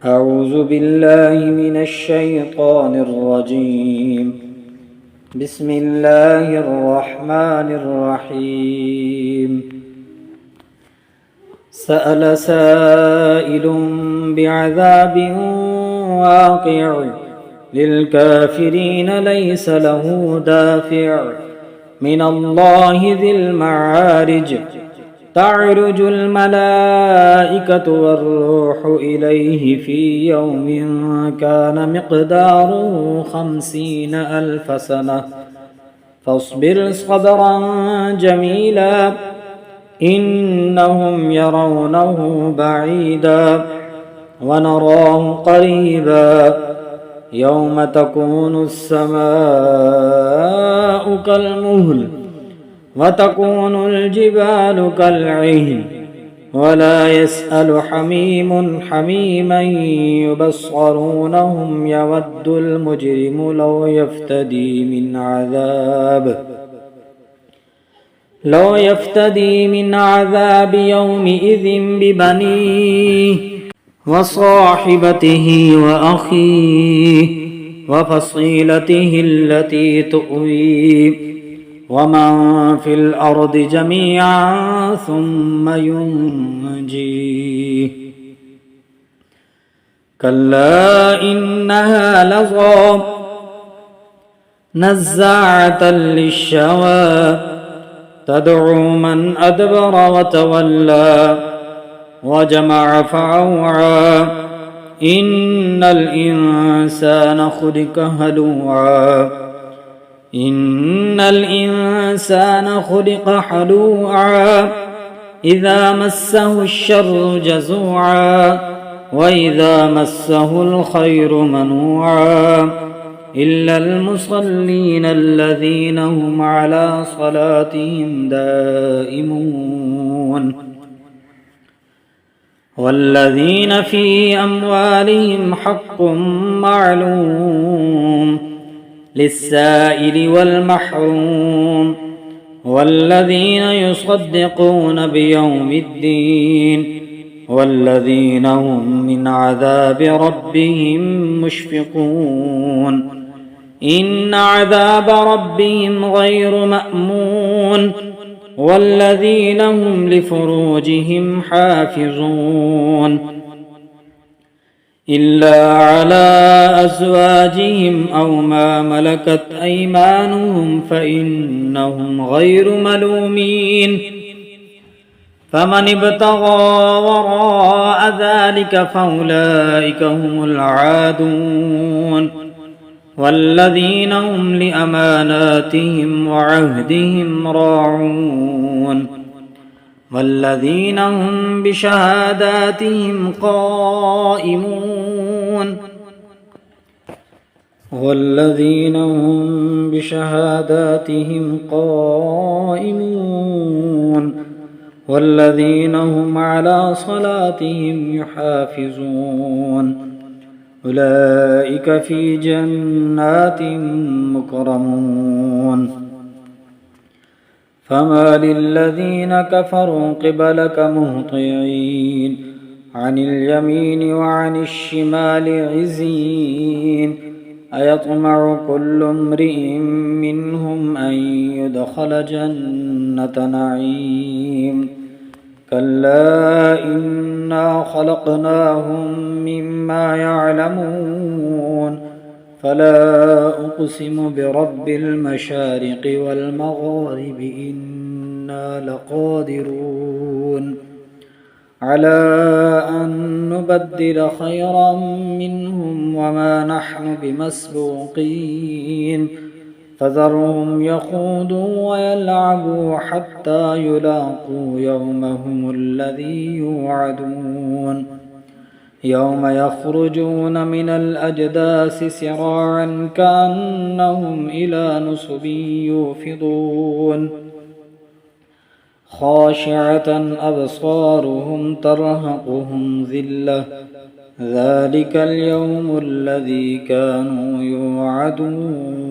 أعوذ بالله من الشيطان الرجيم. بسم الله الرحمن الرحيم. سأل سائل بعذاب واقع للكافرين ليس له دافع من الله ذي المعارج. تعرج الملائكة والروح إليه في يوم كان مقداره 50,000 سنة فاصبر صبرا جميلا إنهم يرونه بعيدا ونراه قريبا يوم تكون السماء كالمهل وتكون الجبال كالعهن ولا يسأل حميم حميما يبصرونهم يود المجرم لو يفتدي من عذاب يومئذ ببنيه وصاحبته وأخيه وفصيلته التي تؤويه ومن في الأرض جميعا ثم ينجيه كلا إنها لظى نزاعة للشوى تدعو من أدبر وتولى وجمع فأوعى إن الإنسان خلق هلوعا إذا مسه الشر جزوعا وإذا مسه الخير منوعا إلا المصلين الذين هم على صلاتهم دائمون والذين في أموالهم حق معلوم للسائل والمحروم والذين يصدقون بيوم الدين والذين هم من عذاب ربهم مشفقون إن عذاب ربهم غير مأمون والذين هم لفروجهم حافظون إلا على أزواجهم أو ما ملكت أيمانهم فإنهم غير ملومين فمن ابتغى وراء ذلك فأولئك هم العادون والذين هم لأماناتهم وعهدهم راعون والذين هم بشهاداتهم قائمون والذين هم على صلاتهم يحافظون أولئك في جنات مكرمون فما للذين كفروا قبلك مهطعين عن اليمين وعن الشمال عزين أيطمع كل امرئ منهم أن يدخل جنة نعيم كلا إنا خلقناهم مما يعلمون فلا أقسم برب المشارق والمغارب إنا لقادرون على أن نبدل خيرا منهم وما نحن بمسبوقين فذرهم يخوضوا ويلعبوا حتى يلاقوا يومهم الذي يوعدون يوم يخرجون من الأجداث سراعا كأنهم إلى نصب يوفضون خاشعة أبصارهم ترهقهم ذلة ذلك اليوم الذي كانوا يوعدون